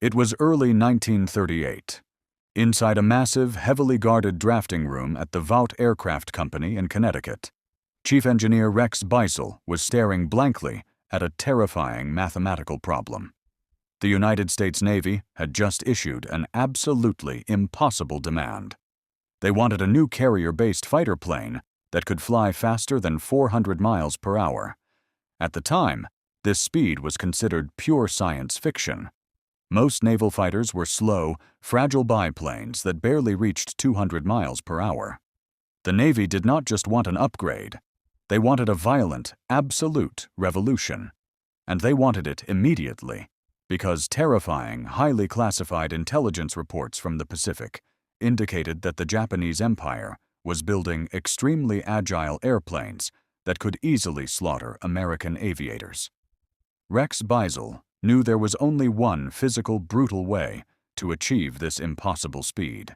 It was early 1938. Inside a massive, heavily guarded drafting room at the Vought Aircraft Company in Connecticut, Chief Engineer Rex Beisel was staring blankly at a terrifying mathematical problem. The United States Navy had just issued an absolutely impossible demand. They wanted a new carrier-based fighter plane that could fly faster than 400 miles per hour. At the time, this speed was considered pure science fiction. Most naval fighters were slow, fragile biplanes that barely reached 200 miles per hour. The Navy did not just want an upgrade. They wanted a violent, absolute revolution. And they wanted it immediately, because terrifying, highly classified intelligence reports from the Pacific indicated that the Japanese Empire was building extremely agile airplanes that could easily slaughter American aviators. Rex Beisel knew there was only one physical, brutal way to achieve this impossible speed.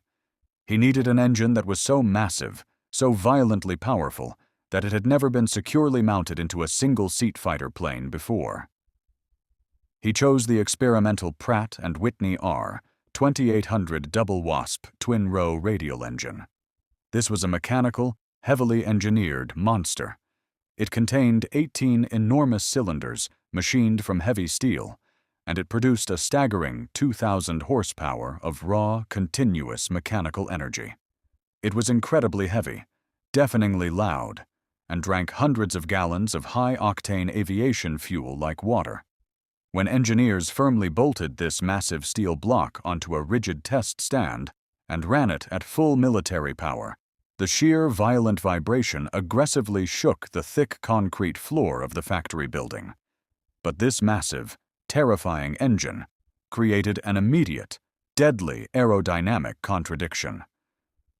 He needed an engine that was so massive, so violently powerful, that it had never been securely mounted into a single-seat fighter plane before. He chose the experimental Pratt & Whitney R 2800 double wasp twin-row radial engine. This was a mechanical, heavily engineered monster. It contained 18 enormous cylinders machined from heavy steel, and it produced a staggering 2,000 horsepower of raw, continuous mechanical energy. It was incredibly heavy, deafeningly loud, and drank hundreds of gallons of high-octane aviation fuel like water. When engineers firmly bolted this massive steel block onto a rigid test stand and ran it at full military power, the sheer violent vibration aggressively shook the thick concrete floor of the factory building. But this massive, terrifying engine created an immediate, deadly aerodynamic contradiction.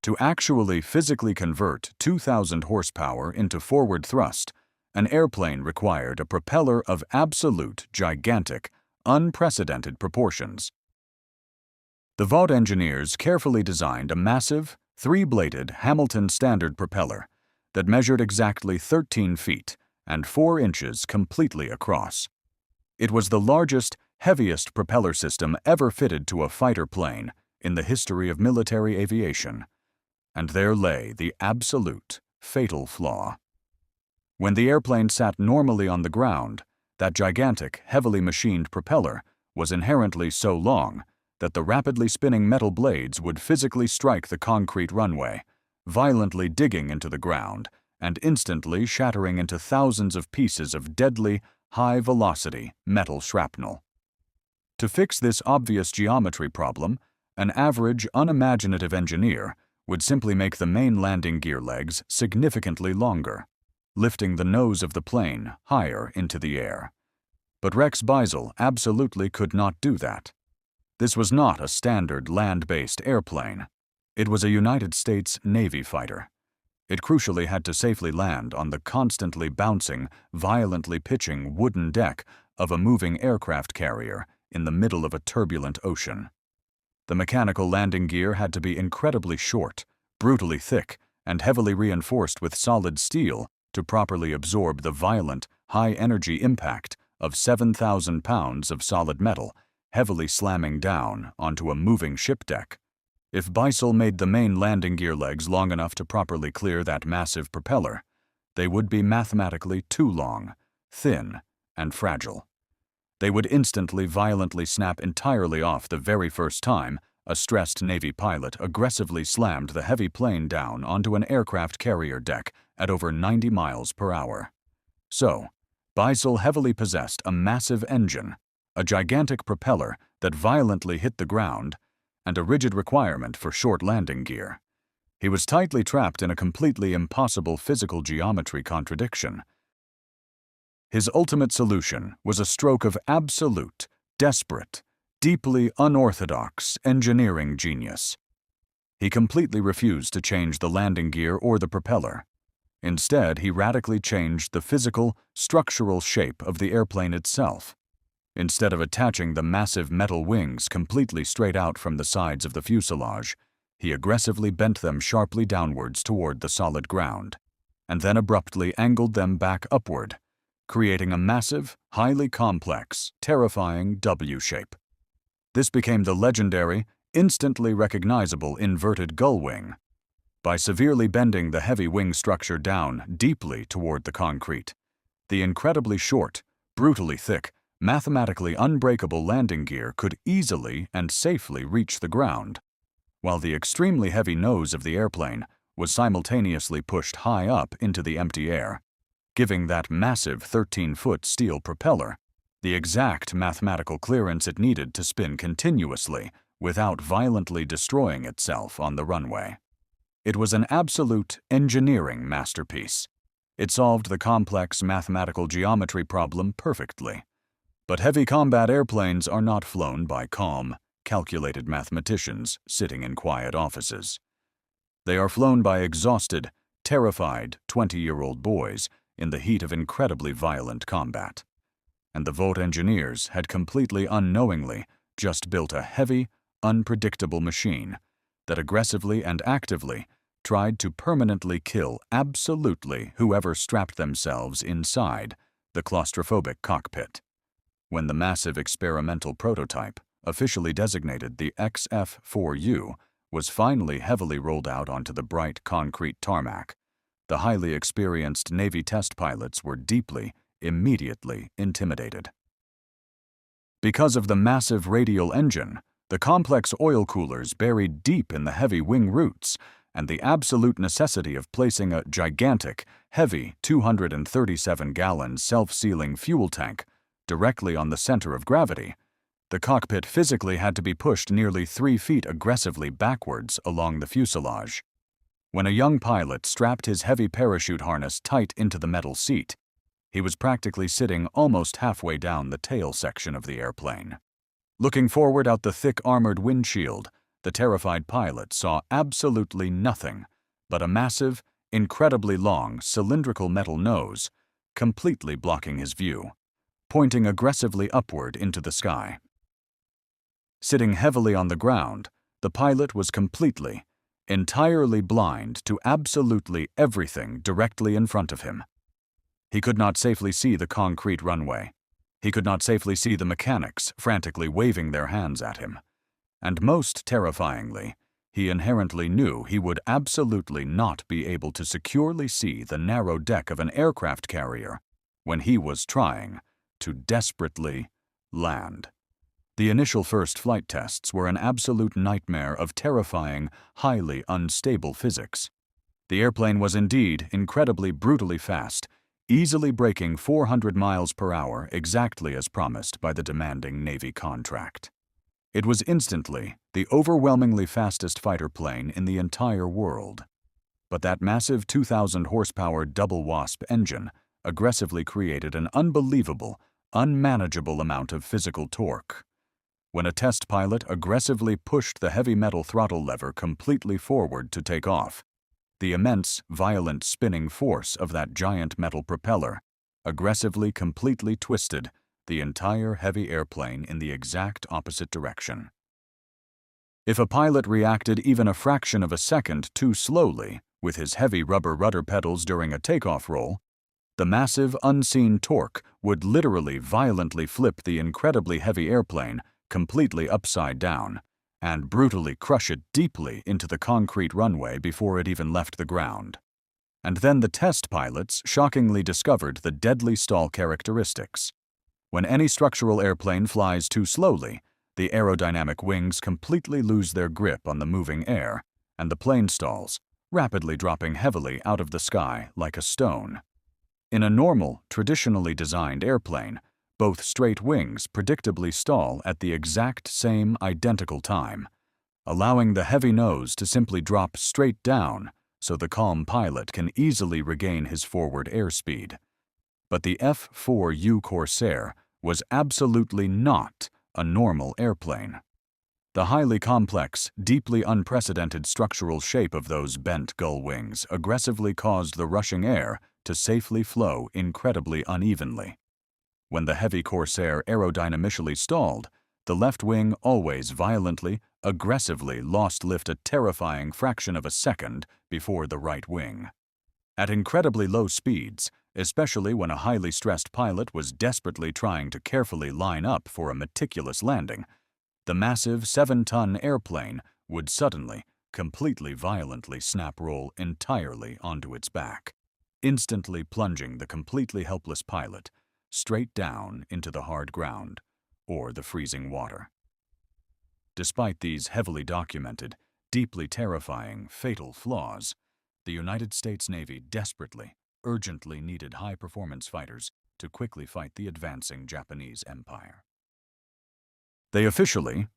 To actually physically convert 2,000 horsepower into forward thrust, an airplane required a propeller of absolute, gigantic, unprecedented proportions. The Vought engineers carefully designed a massive, three-bladed Hamilton Standard propeller that measured exactly 13 feet and 4 inches completely across. It was the largest, heaviest propeller system ever fitted to a fighter plane in the history of military aviation. And there lay the absolute, fatal flaw. When the airplane sat normally on the ground, that gigantic, heavily machined propeller was inherently so long that the rapidly spinning metal blades would physically strike the concrete runway, violently digging into the ground and instantly shattering into thousands of pieces of deadly, high-velocity metal shrapnel. To fix this obvious geometry problem, an average, unimaginative engineer would simply make the main landing gear legs significantly longer, lifting the nose of the plane higher into the air. But Rex Beisel absolutely could not do that. This was not a standard land-based airplane. It was a United States Navy fighter. It crucially had to safely land on the constantly bouncing, violently pitching wooden deck of a moving aircraft carrier in the middle of a turbulent ocean. The mechanical landing gear had to be incredibly short, brutally thick, and heavily reinforced with solid steel to properly absorb the violent, high-energy impact of 7,000 pounds of solid metal heavily slamming down onto a moving ship deck. If Beisel made the main landing gear legs long enough to properly clear that massive propeller, they would be mathematically too long, thin, and fragile. They would instantly violently snap entirely off the very first time a stressed Navy pilot aggressively slammed the heavy plane down onto an aircraft carrier deck at over 90 miles per hour. So, Beisel heavily possessed a massive engine, a gigantic propeller that violently hit the ground, and a rigid requirement for short landing gear. He was tightly trapped in a completely impossible physical geometry contradiction. His ultimate solution was a stroke of absolute, desperate, deeply unorthodox engineering genius. He completely refused to change the landing gear or the propeller. Instead, he radically changed the physical, structural shape of the airplane itself. Instead of attaching the massive metal wings completely straight out from the sides of the fuselage, he aggressively bent them sharply downwards toward the solid ground, and then abruptly angled them back upward, creating a massive, highly complex, terrifying W shape. This became the legendary, instantly recognizable inverted gull wing. By severely bending the heavy wing structure down deeply toward the concrete, the incredibly short, brutally thick, mathematically unbreakable landing gear could easily and safely reach the ground, while the extremely heavy nose of the airplane was simultaneously pushed high up into the empty air, giving that massive 13-foot steel propeller the exact mathematical clearance it needed to spin continuously without violently destroying itself on the runway. It was an absolute engineering masterpiece. It solved the complex mathematical geometry problem perfectly. But heavy combat airplanes are not flown by calm, calculated mathematicians sitting in quiet offices. They are flown by exhausted, terrified 20-year-old boys in the heat of incredibly violent combat. And the Vought engineers had completely unknowingly just built a heavy, unpredictable machine that aggressively and actively tried to permanently kill absolutely whoever strapped themselves inside the claustrophobic cockpit. When the massive experimental prototype, officially designated the F4U, was finally heavily rolled out onto the bright concrete tarmac, the highly experienced Navy test pilots were immediately intimidated. Because of the massive radial engine, the complex oil coolers buried deep in the heavy wing roots, and the absolute necessity of placing a gigantic, heavy 237-gallon self-sealing fuel tank directly on the center of gravity, the cockpit physically had to be pushed nearly 3 feet aggressively backwards along the fuselage. When a young pilot strapped his heavy parachute harness tight into the metal seat, he was practically sitting almost halfway down the tail section of the airplane. Looking forward out the thick armored windshield, the terrified pilot saw absolutely nothing but a massive, incredibly long, cylindrical metal nose, completely blocking his view, pointing aggressively upward into the sky. Sitting heavily on the ground, the pilot was completely, entirely blind to absolutely everything directly in front of him. He could not safely see the concrete runway. He could not safely see the mechanics frantically waving their hands at him. And most terrifyingly, he inherently knew he would absolutely not be able to securely see the narrow deck of an aircraft carrier when he was trying to desperately land. The initial first flight tests were an absolute nightmare of terrifying, highly unstable physics. The airplane was indeed incredibly brutally fast, easily breaking 400 miles per hour exactly as promised by the demanding Navy contract. It was instantly the overwhelmingly fastest fighter plane in the entire world. But that massive 2,000 horsepower double wasp engine aggressively created an unbelievable, unmanageable amount of physical torque. When a test pilot aggressively pushed the heavy metal throttle lever completely forward to take off, the immense, violent spinning force of that giant metal propeller aggressively completely twisted the entire heavy airplane in the exact opposite direction. If a pilot reacted even a fraction of a second too slowly with his heavy rubber rudder pedals during a takeoff roll, the massive, unseen torque would literally violently flip the incredibly heavy airplane completely upside down and brutally crush it deeply into the concrete runway before it even left the ground. And then the test pilots shockingly discovered the deadly stall characteristics. When any structural airplane flies too slowly, the aerodynamic wings completely lose their grip on the moving air, and the plane stalls, rapidly dropping heavily out of the sky like a stone. In a normal, traditionally designed airplane, both straight wings predictably stall at the exact same identical time, allowing the heavy nose to simply drop straight down so the calm pilot can easily regain his forward airspeed. But the F4U Corsair was absolutely not a normal airplane. The highly complex, deeply unprecedented structural shape of those bent gull wings aggressively caused the rushing air to safely flow incredibly unevenly. When the heavy Corsair aerodynamically stalled, the left wing always violently, aggressively lost lift a terrifying fraction of a second before the right wing. At incredibly low speeds, especially when a highly stressed pilot was desperately trying to carefully line up for a meticulous landing, The massive 7-ton airplane would suddenly, completely violently snap roll entirely onto its back, instantly plunging the completely helpless pilot straight down into the hard ground or the freezing water. Despite these heavily documented, deeply terrifying, fatal flaws, the United States Navy desperately, urgently needed high-performance fighters to quickly fight the advancing Japanese Empire. They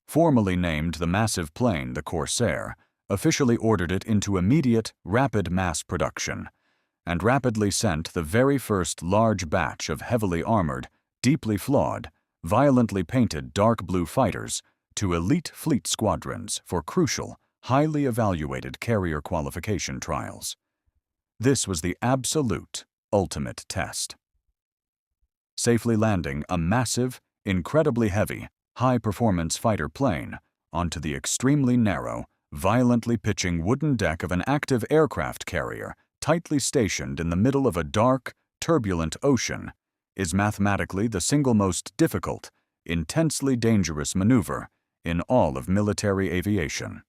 formally named the massive plane the Corsair, officially ordered it into immediate, rapid mass production, and rapidly sent the very first large batch of heavily armored, deeply flawed, violently painted dark blue fighters to elite fleet squadrons for crucial, highly evaluated carrier qualification trials. This was the absolute, ultimate test. Safely landing a massive, incredibly heavy, high-performance fighter plane onto the extremely narrow, violently pitching wooden deck of an active aircraft carrier tightly stationed in the middle of a dark, turbulent ocean is mathematically the single most difficult, intensely dangerous maneuver in all of military aviation.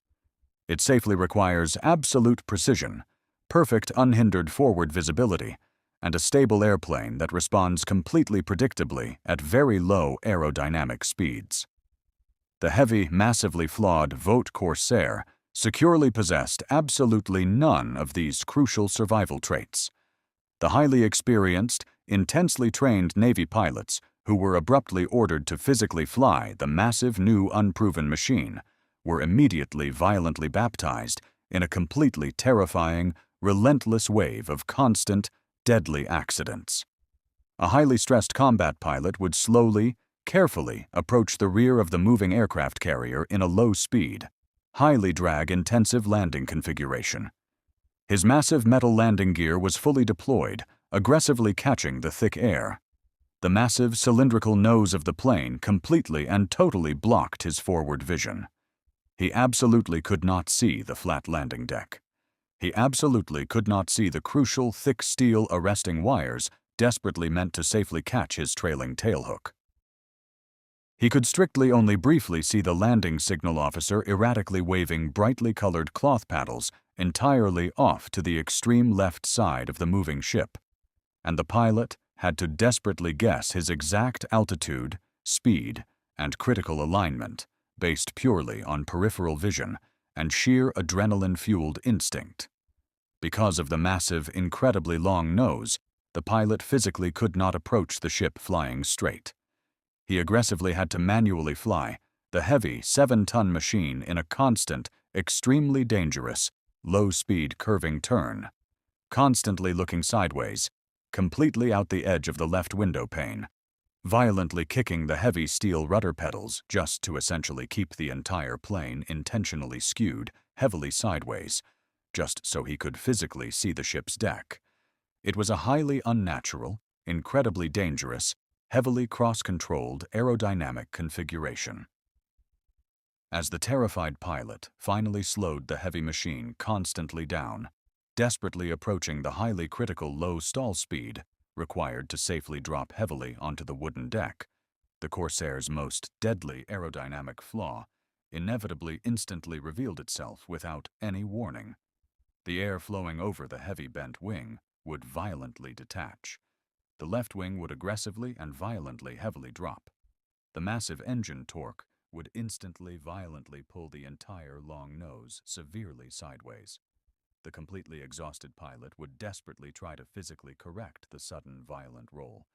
It safely requires absolute precision, perfect unhindered forward visibility, and a stable airplane that responds completely predictably at very low aerodynamic speeds. The heavy, massively flawed Vought Corsair securely possessed absolutely none of these crucial survival traits. The highly experienced, intensely trained Navy pilots who were abruptly ordered to physically fly the massive new unproven machine were immediately violently baptized in a completely terrifying, relentless wave of constant, deadly accidents. A highly stressed combat pilot would slowly, carefully approach the rear of the moving aircraft carrier in a low-speed, highly drag-intensive landing configuration. His massive metal landing gear was fully deployed, aggressively catching the thick air. The massive cylindrical nose of the plane completely and totally blocked his forward vision. He absolutely could not see the flat landing deck. He absolutely could not see the crucial thick steel arresting wires desperately meant to safely catch his trailing tailhook. He could strictly only briefly see the landing signal officer erratically waving brightly colored cloth paddles entirely off to the extreme left side of the moving ship, and the pilot had to desperately guess his exact altitude, speed, and critical alignment based purely on peripheral vision and sheer adrenaline-fueled instinct. Because of the massive, incredibly long nose, the pilot physically could not approach the ship flying straight. He aggressively had to manually fly the heavy 7-ton machine in a constant, extremely dangerous, low-speed curving turn, constantly looking sideways, completely out the edge of the left window pane, violently kicking the heavy steel rudder pedals just to essentially keep the entire plane intentionally skewed, heavily sideways, just so he could physically see the ship's deck. It was a highly unnatural, incredibly dangerous, heavily cross-controlled aerodynamic configuration. As the terrified pilot finally slowed the heavy machine constantly down, desperately approaching the highly critical low stall speed required to safely drop heavily onto the wooden deck, the Corsair's most deadly aerodynamic flaw inevitably instantly revealed itself without any warning. The air flowing over the heavy bent wing would violently detach. The left wing would aggressively and violently heavily drop. The massive engine torque would instantly violently pull the entire long nose severely sideways. The completely exhausted pilot would desperately try to physically correct the sudden violent roll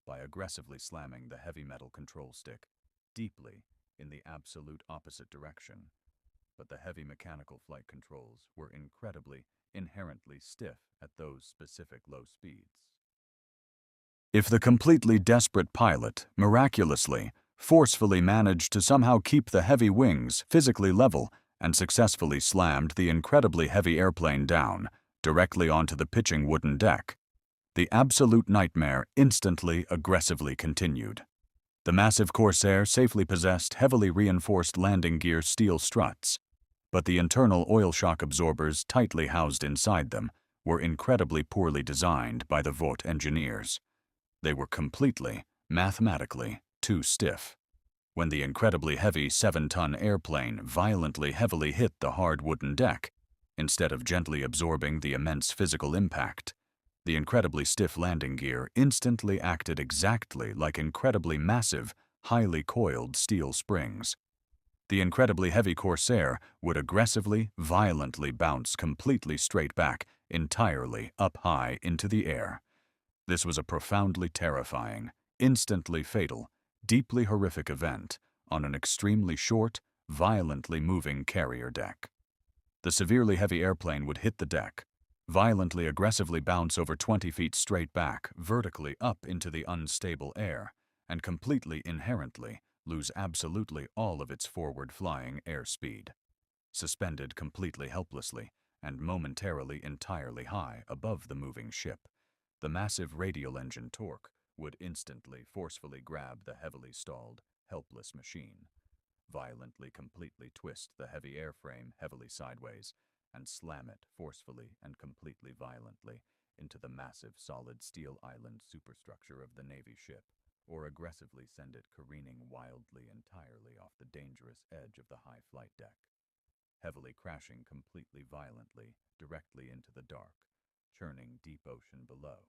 by aggressively slamming the heavy metal control stick deeply in the absolute opposite direction. But the heavy mechanical flight controls were incredibly, inherently stiff at those specific low speeds. If the completely desperate pilot miraculously, forcefully managed to somehow keep the heavy wings physically level and successfully slammed the incredibly heavy airplane down directly onto the pitching wooden deck, the absolute nightmare instantly aggressively continued. The massive Corsair safely possessed heavily reinforced landing gear steel struts, but the internal oil shock absorbers tightly housed inside them were incredibly poorly designed by the Vought engineers. They were completely, mathematically, too stiff. when the incredibly heavy 7-ton airplane violently heavily hit the hard wooden deck, instead of gently absorbing the immense physical impact. The incredibly stiff landing gear instantly acted exactly like incredibly massive, highly coiled steel springs. The incredibly heavy Corsair would aggressively, violently bounce completely straight back, entirely up high into the air. This was a profoundly terrifying, instantly fatal, deeply horrific event on an extremely short, violently moving carrier deck. The severely heavy airplane would hit the deck, violently aggressively bounce over 20 feet straight back, vertically up into the unstable air, and completely inherently lose absolutely all of its forward-flying airspeed. Suspended completely helplessly and momentarily entirely high above the moving ship, the massive radial engine torque would instantly forcefully grab the heavily stalled, helpless machine, violently completely twist the heavy airframe heavily sideways, and slam it forcefully and completely violently into the massive solid steel island superstructure of the Navy ship, or aggressively send it careening wildly entirely off the dangerous edge of the high flight deck, heavily crashing completely violently directly into the dark, churning deep ocean below,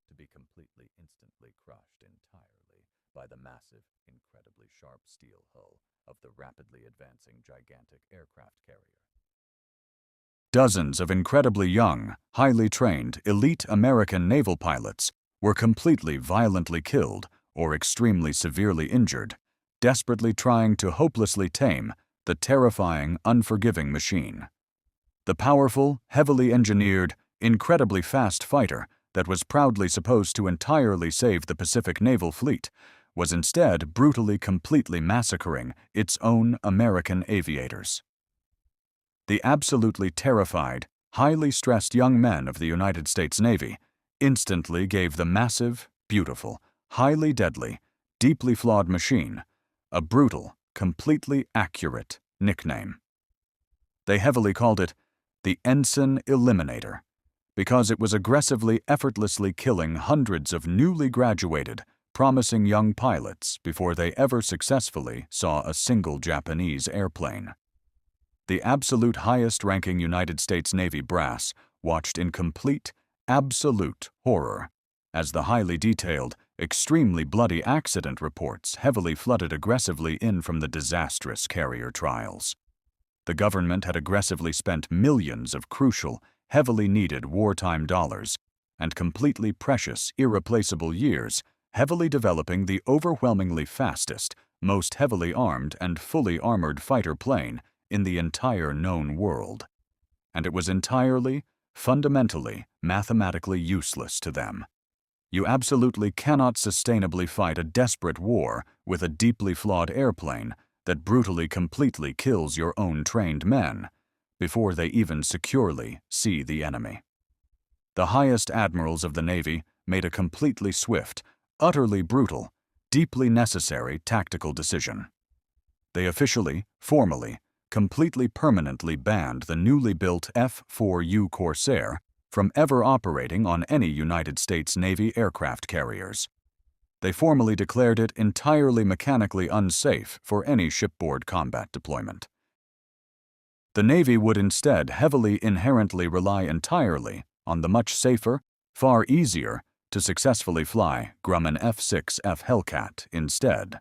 to be completely instantly crushed entirely by the massive, incredibly sharp steel hull of the rapidly advancing gigantic aircraft carrier. Dozens of incredibly young, highly trained, elite American naval pilots were completely violently killed or extremely severely injured, desperately trying to hopelessly tame the terrifying, unforgiving machine. The powerful, heavily engineered, incredibly fast fighter that was proudly supposed to entirely save the Pacific Naval Fleet was instead brutally completely massacring its own American aviators. The absolutely terrified, highly stressed young men of the United States Navy instantly gave the massive, beautiful, highly deadly, deeply flawed machine a brutal, completely accurate nickname. They heavily called it the Ensign Eliminator, because it was aggressively, effortlessly killing hundreds of newly graduated, promising young pilots before they ever successfully saw a single Japanese airplane. The absolute highest-ranking United States Navy brass watched in complete, absolute horror as the highly detailed, extremely bloody accident reports heavily flooded aggressively in from the disastrous carrier trials. The government had aggressively spent millions of crucial, heavily needed wartime dollars and completely precious, irreplaceable years heavily developing the overwhelmingly fastest, most heavily armed and fully armored fighter plane in the entire known world. And it was entirely, fundamentally, mathematically useless to them. You absolutely cannot sustainably fight a desperate war with a deeply flawed airplane that brutally completely kills your own trained men before they even securely see the enemy. The highest admirals of the Navy made a completely swift, utterly brutal, deeply necessary tactical decision. They officially, formally, completely permanently banned the newly built F4U Corsair from ever operating on any United States Navy aircraft carriers. They formally declared it entirely mechanically unsafe for any shipboard combat deployment. The Navy would instead heavily inherently rely entirely on the much safer, far easier to successfully fly Grumman F-6F Hellcat instead.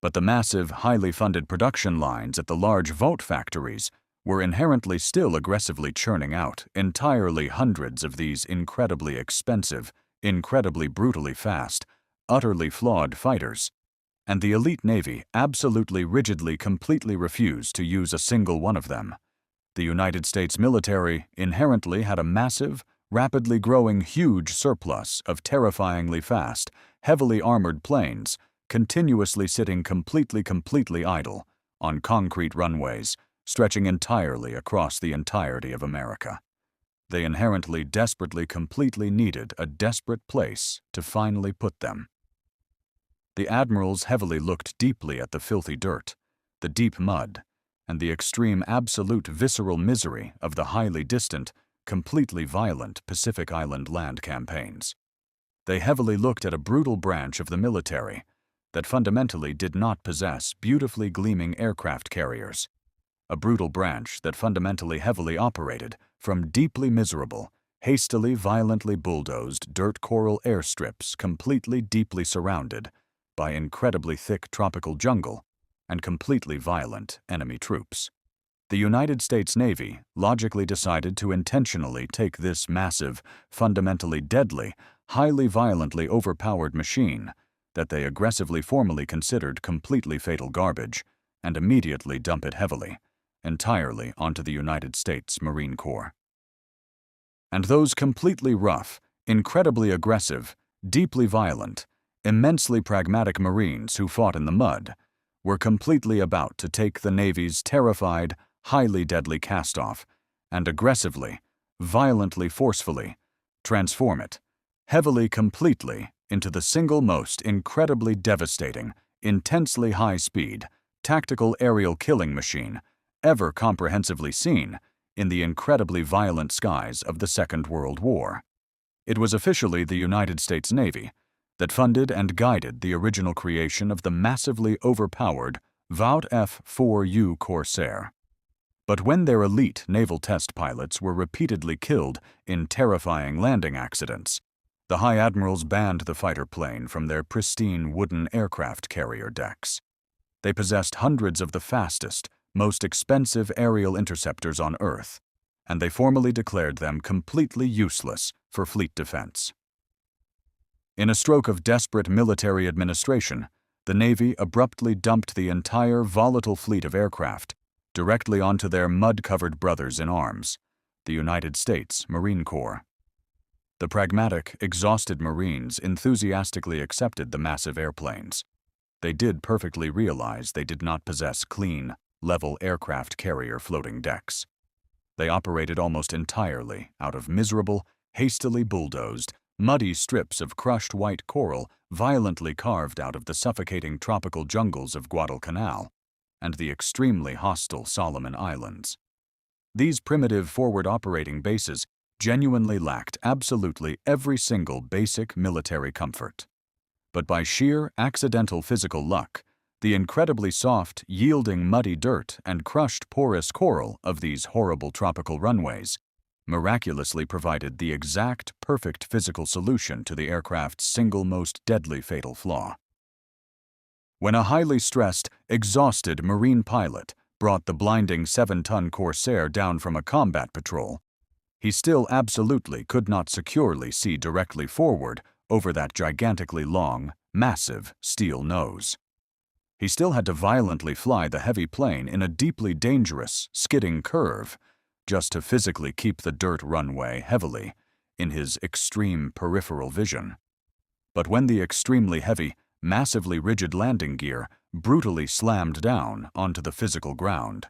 But the massive, highly funded production lines at the large Vought factories were inherently still aggressively churning out entirely hundreds of these incredibly expensive, incredibly brutally fast, utterly flawed fighters, and the elite Navy absolutely rigidly completely refused to use a single one of them. The United States military inherently had a massive, rapidly growing huge surplus of terrifyingly fast, heavily armored planes continuously sitting completely idle on concrete runways stretching entirely across the entirety of America. They inherently, desperately, completely needed a desperate place to finally put them. The admirals heavily looked deeply at the filthy dirt, the deep mud, and the extreme absolute visceral misery of the highly distant, completely violent Pacific Island land campaigns. They heavily looked at a brutal branch of the military that fundamentally did not possess beautifully gleaming aircraft carriers. A brutal branch that fundamentally heavily operated from deeply miserable, hastily violently bulldozed dirt coral airstrips completely deeply surrounded by incredibly thick tropical jungle and completely violent enemy troops. The United States Navy logically decided to intentionally take this massive, fundamentally deadly, highly violently overpowered machine that they aggressively formally considered completely fatal garbage and immediately dump it heavily, entirely onto the United States Marine Corps. And those completely rough, incredibly aggressive, deeply violent, immensely pragmatic Marines who fought in the mud were completely about to take the Navy's terrified, highly deadly cast-off and aggressively, violently, forcefully transform it, heavily, completely, into the single most incredibly devastating, intensely high-speed, tactical aerial killing machine ever comprehensively seen in the incredibly violent skies of the Second World War. It was officially the United States Navy that funded and guided the original creation of the massively overpowered Vought F4U Corsair. But when their elite naval test pilots were repeatedly killed in terrifying landing accidents, the High Admirals banned the fighter plane from their pristine wooden aircraft carrier decks. They possessed hundreds of the fastest, most expensive aerial interceptors on Earth, and they formally declared them completely useless for fleet defense. In a stroke of desperate military administration, the Navy abruptly dumped the entire volatile fleet of aircraft directly onto their mud-covered brothers in arms, the United States Marine Corps. The pragmatic, exhausted Marines enthusiastically accepted the massive airplanes. They did perfectly realize they did not possess clean, level aircraft carrier floating decks. They operated almost entirely out of miserable, hastily bulldozed, muddy strips of crushed white coral violently carved out of the suffocating tropical jungles of Guadalcanal and the extremely hostile Solomon Islands. These primitive forward-operating bases genuinely lacked absolutely every single basic military comfort. But by sheer accidental physical luck, the incredibly soft, yielding muddy dirt and crushed porous coral of these horrible tropical runways miraculously provided the exact perfect physical solution to the aircraft's single most deadly fatal flaw. When a highly stressed, exhausted Marine pilot brought the blinding 7-ton Corsair down from a combat patrol, he still absolutely could not securely see directly forward over that gigantically long, massive steel nose. He still had to violently fly the heavy plane in a deeply dangerous, skidding curve just to physically keep the dirt runway heavily in his extreme peripheral vision. But when the extremely heavy, massively rigid landing gear brutally slammed down onto the physical ground,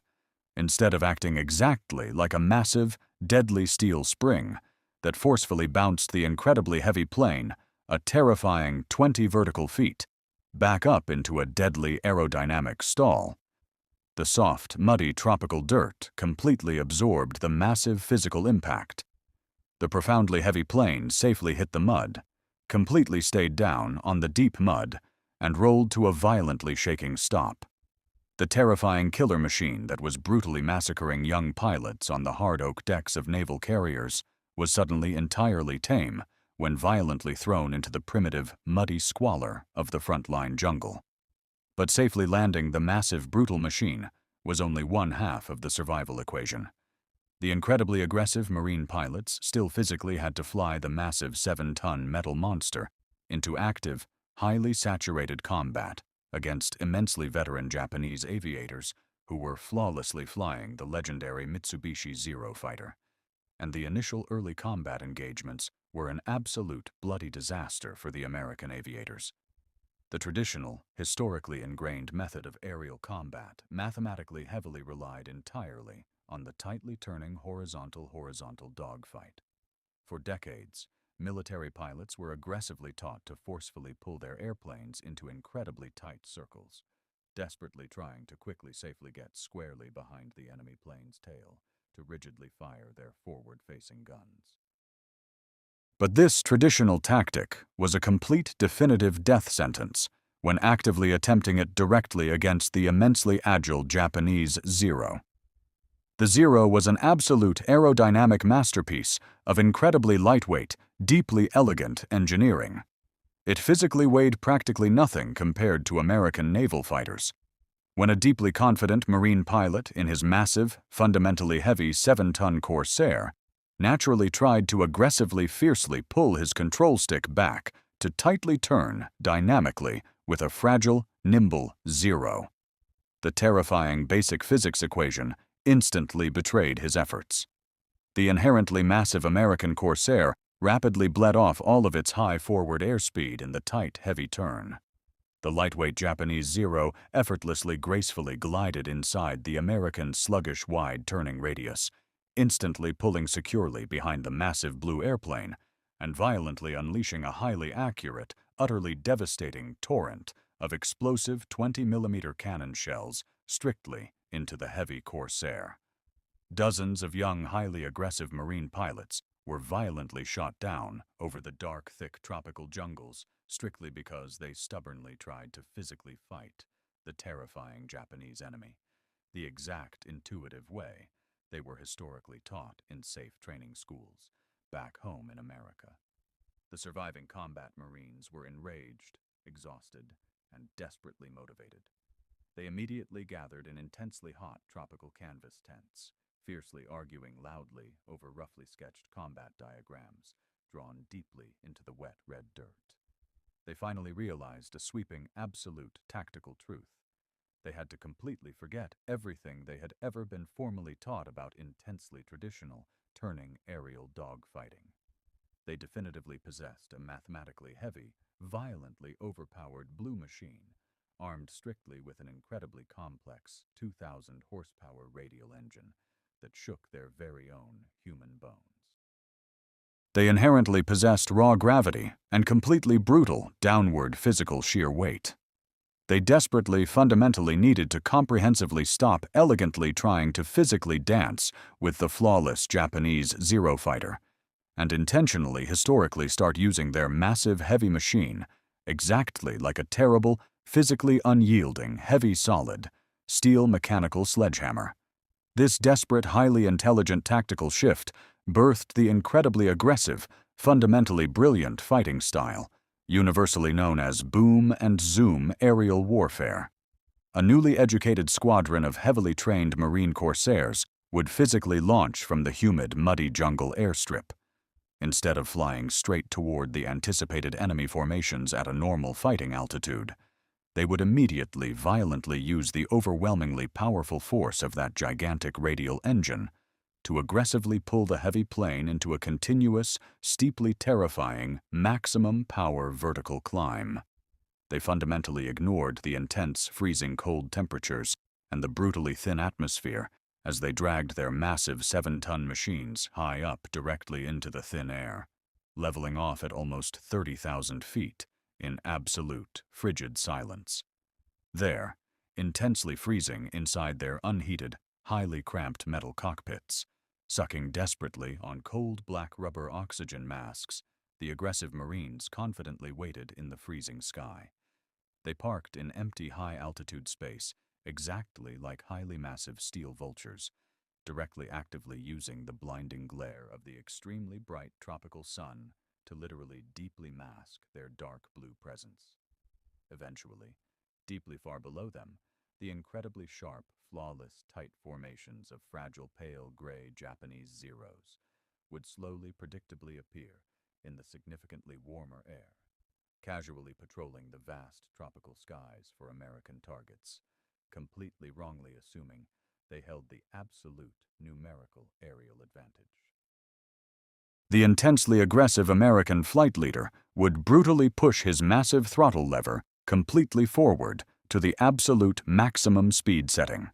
instead of acting exactly like a massive, deadly steel spring that forcefully bounced the incredibly heavy plane a terrifying 20 vertical feet back up into a deadly aerodynamic stall, the soft, muddy tropical dirt completely absorbed the massive physical impact. The profoundly heavy plane safely hit the mud, completely stayed down on the deep mud, and rolled to a violently shaking stop. The terrifying killer machine that was brutally massacring young pilots on the hard oak decks of naval carriers was suddenly entirely tame when violently thrown into the primitive, muddy squalor of the frontline jungle. But safely landing the massive, brutal machine was only one half of the survival equation. The incredibly aggressive Marine pilots still physically had to fly the massive 7-ton metal monster into active, highly saturated combat against immensely veteran Japanese aviators who were flawlessly flying the legendary Mitsubishi Zero fighter. And the initial early combat engagements were an absolute bloody disaster for the American aviators. The traditional, historically ingrained method of aerial combat mathematically heavily relied entirely on the tightly turning horizontal dogfight. For decades, military pilots were aggressively taught to forcefully pull their airplanes into incredibly tight circles, desperately trying to quickly safely get squarely behind the enemy plane's tail to rigidly fire their forward-facing guns. But this traditional tactic was a complete definitive death sentence when actively attempting it directly against the immensely agile Japanese Zero. The Zero was an absolute aerodynamic masterpiece of incredibly lightweight, deeply elegant engineering. It physically weighed practically nothing compared to American naval fighters. When a deeply confident Marine pilot in his massive, fundamentally heavy 7-ton Corsair naturally tried to aggressively, fiercely pull his control stick back to tightly turn, dynamically, with a fragile, nimble Zero, the terrifying basic physics equation instantly betrayed his efforts. The inherently massive American Corsair rapidly bled off all of its high forward airspeed in the tight, heavy turn. The lightweight Japanese Zero effortlessly, gracefully glided inside the American sluggish, wide turning radius, instantly pulling securely behind the massive blue airplane and violently unleashing a highly accurate, utterly devastating torrent of explosive 20mm cannon shells strictly into the heavy Corsair. Dozens of young, highly aggressive Marine pilots were violently shot down over the dark, thick tropical jungles strictly because they stubbornly tried to physically fight the terrifying Japanese enemy, the exact intuitive way they were historically taught in safe training schools back home in America. The surviving combat Marines were enraged, exhausted, and desperately motivated. They immediately gathered in intensely hot tropical canvas tents, fiercely arguing loudly over roughly sketched combat diagrams drawn deeply into the wet red dirt. They finally realized a sweeping, absolute tactical truth. They had to completely forget everything they had ever been formally taught about intensely traditional, turning aerial dogfighting. They definitively possessed a mathematically heavy, violently overpowered blue machine, armed strictly with an incredibly complex 2,000 horsepower radial engine that shook their very own human bones. They inherently possessed raw gravity and completely brutal, downward physical sheer weight. They desperately, fundamentally needed to comprehensively stop elegantly trying to physically dance with the flawless Japanese Zero fighter, and intentionally, historically start using their massive heavy machine exactly like a terrible, physically unyielding, heavy solid, steel mechanical sledgehammer. This desperate, highly intelligent tactical shift birthed the incredibly aggressive, fundamentally brilliant fighting style, universally known as boom and zoom aerial warfare. A newly educated squadron of heavily trained Marine Corsairs would physically launch from the humid, muddy jungle airstrip. Instead of flying straight toward the anticipated enemy formations at a normal fighting altitude, they would immediately violently use the overwhelmingly powerful force of that gigantic radial engine to aggressively pull the heavy plane into a continuous, steeply terrifying, maximum power vertical climb. They fundamentally ignored the intense, freezing cold temperatures and the brutally thin atmosphere as they dragged their massive 7-ton machines high up directly into the thin air, leveling off at almost 30,000 feet in absolute, frigid silence. There, intensely freezing inside their unheated, highly cramped metal cockpits, sucking desperately on cold black rubber oxygen masks, the aggressive Marines confidently waited in the freezing sky. They parked in empty high-altitude space, exactly like highly massive steel vultures, directly actively using the blinding glare of the extremely bright tropical sun to literally deeply mask their dark blue presence. Eventually, deeply far below them, the incredibly sharp, flawless, tight formations of fragile pale gray Japanese Zeros would slowly, predictably appear in the significantly warmer air, casually patrolling the vast tropical skies for American targets, completely wrongly assuming they held the absolute numerical aerial advantage. The intensely aggressive American flight leader would brutally push his massive throttle lever completely forward to the absolute maximum speed setting.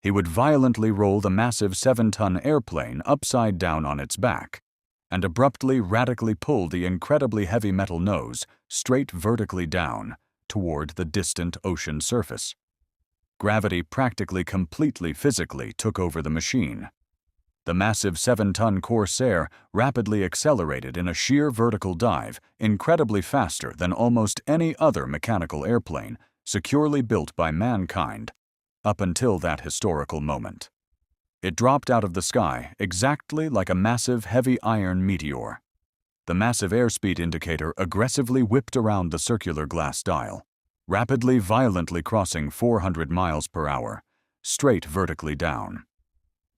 He would violently roll the massive 7-ton airplane upside down on its back and abruptly, radically pull the incredibly heavy metal nose straight vertically down toward the distant ocean surface. Gravity practically completely physically took over the machine. The massive 7-ton Corsair rapidly accelerated in a sheer vertical dive, incredibly faster than almost any other mechanical airplane securely built by mankind, up until that historical moment. It dropped out of the sky exactly like a massive heavy iron meteor. The massive airspeed indicator aggressively whipped around the circular glass dial, rapidly, violently crossing 400 miles per hour, straight vertically down.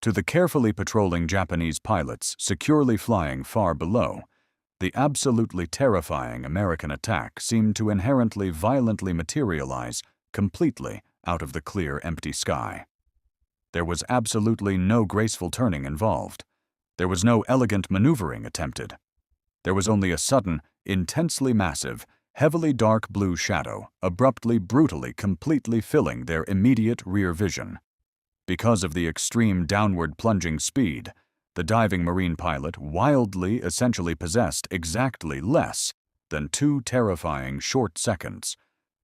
To the carefully patrolling Japanese pilots securely flying far below, the absolutely terrifying American attack seemed to inherently violently materialize completely out of the clear, empty sky. There was absolutely no graceful turning involved. There was no elegant maneuvering attempted. There was only a sudden, intensely massive, heavily dark blue shadow, abruptly, brutally, completely filling their immediate rear vision. Because of the extreme downward plunging speed, the diving Marine pilot wildly essentially possessed exactly less than 2 terrifying short seconds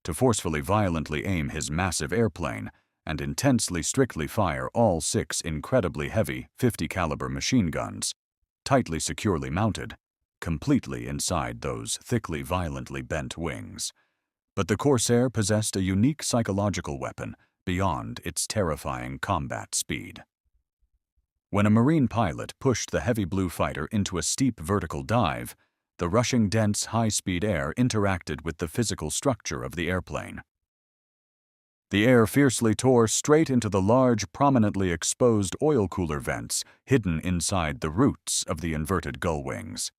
to forcefully violently aim his massive airplane and intensely strictly fire all 6 incredibly heavy 50 caliber machine guns, tightly securely mounted, completely inside those thickly violently bent wings. But the Corsair possessed a unique psychological weapon beyond its terrifying combat speed. When a Marine pilot pushed the heavy blue fighter into a steep vertical dive, the rushing dense high-speed air interacted with the physical structure of the airplane. The air fiercely tore straight into the large, prominently exposed oil cooler vents hidden inside the roots of the inverted gull wings.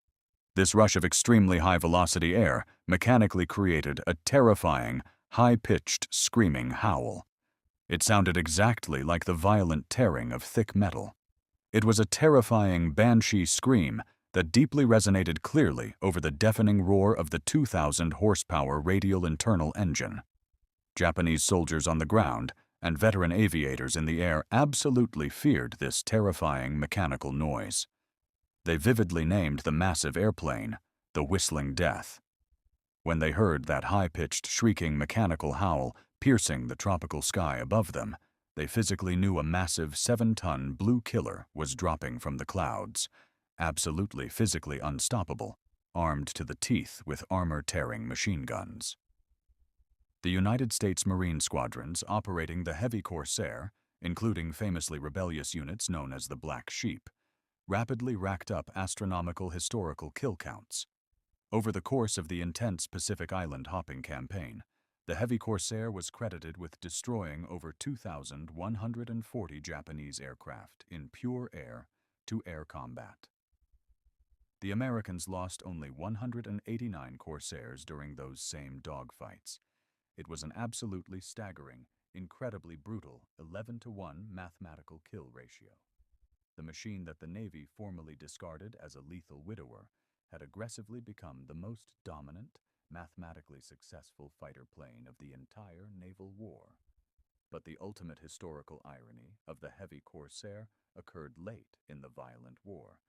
This rush of extremely high-velocity air mechanically created a terrifying, high-pitched, screaming howl. It sounded exactly like the violent tearing of thick metal. It was a terrifying banshee scream that deeply resonated clearly over the deafening roar of the 2,000 horsepower radial internal engine. Japanese soldiers on the ground and veteran aviators in the air absolutely feared this terrifying mechanical noise. They vividly named the massive airplane the Whistling Death. When they heard that high-pitched, shrieking mechanical howl piercing the tropical sky above them, they physically knew a massive 7-ton blue killer was dropping from the clouds, absolutely physically unstoppable, armed to the teeth with armor-tearing machine guns. The United States Marine squadrons operating the heavy Corsair, including famously rebellious units known as the Black Sheep, rapidly racked up astronomical historical kill counts. Over the course of the intense Pacific Island hopping campaign, the heavy Corsair was credited with destroying over 2,140 Japanese aircraft in pure air-to-air combat. The Americans lost only 189 Corsairs during those same dogfights. It was an absolutely staggering, incredibly brutal 11-to-1 mathematical kill ratio. The machine that the Navy formally discarded as a lethal widower had aggressively become the most dominant, mathematically successful fighter plane of the entire naval war. But the ultimate historical irony of the heavy Corsair occurred late in the violent war,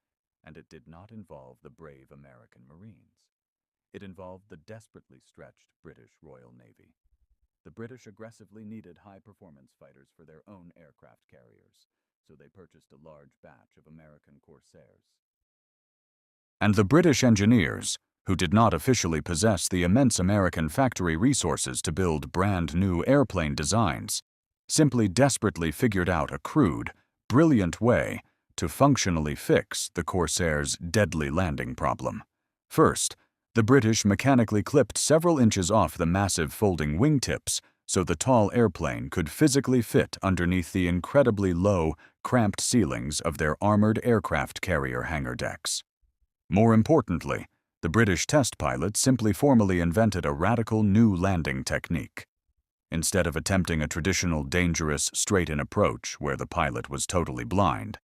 and it did not involve the brave American Marines. It involved the desperately stretched British Royal Navy. The British aggressively needed high-performance fighters for their own aircraft carriers, so they purchased a large batch of American Corsairs. And the British engineers, who did not officially possess the immense American factory resources to build brand-new airplane designs, simply desperately figured out a crude, brilliant way to functionally fix the Corsair's deadly landing problem. First, the British mechanically clipped several inches off the massive folding wingtips so the tall airplane could physically fit underneath the incredibly low, cramped ceilings of their armored aircraft carrier hangar decks. More importantly, the British test pilot simply formally invented a radical new landing technique. Instead of attempting a traditional dangerous straight-in approach where the pilot was totally blind,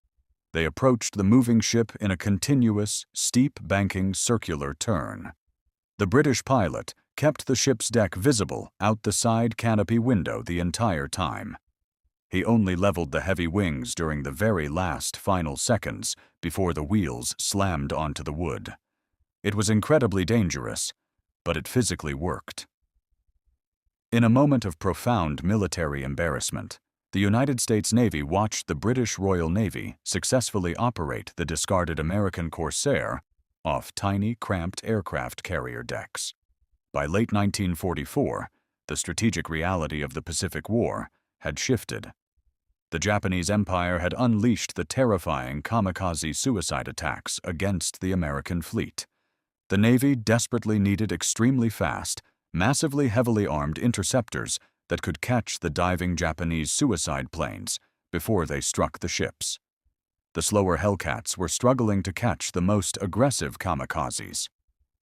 they approached the moving ship in a continuous, steep banking circular turn. The British pilot kept the ship's deck visible out the side canopy window the entire time. He only leveled the heavy wings during the very last final seconds before the wheels slammed onto the wood. It was incredibly dangerous, but it physically worked. In a moment of profound military embarrassment, The United States Navy watched the British Royal Navy successfully operate the discarded American Corsair off tiny, cramped aircraft carrier decks. By late 1944, the strategic reality of the Pacific War had shifted. The Japanese Empire had unleashed the terrifying kamikaze suicide attacks against the American fleet. The Navy desperately needed extremely fast, massively heavily armed interceptors that could catch the diving Japanese suicide planes before they struck the ships. The slower Hellcats were struggling to catch the most aggressive kamikazes.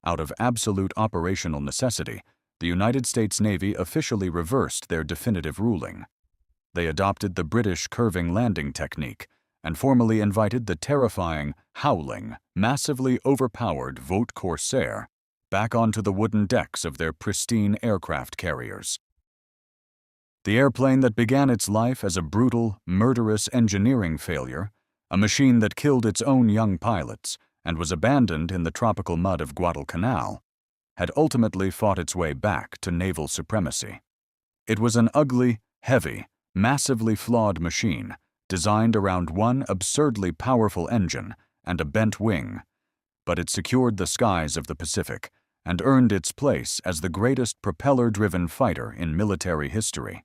Out of absolute operational necessity, the United States Navy officially reversed their definitive ruling. They adopted the British curving landing technique and formally invited the terrifying, howling, massively overpowered Vought Corsair back onto the wooden decks of their pristine aircraft carriers. The airplane that began its life as a brutal, murderous engineering failure, a machine that killed its own young pilots and was abandoned in the tropical mud of Guadalcanal, had ultimately fought its way back to naval supremacy. It was an ugly, heavy, massively flawed machine designed around one absurdly powerful engine and a bent wing, but it secured the skies of the Pacific and earned its place as the greatest propeller-driven fighter in military history.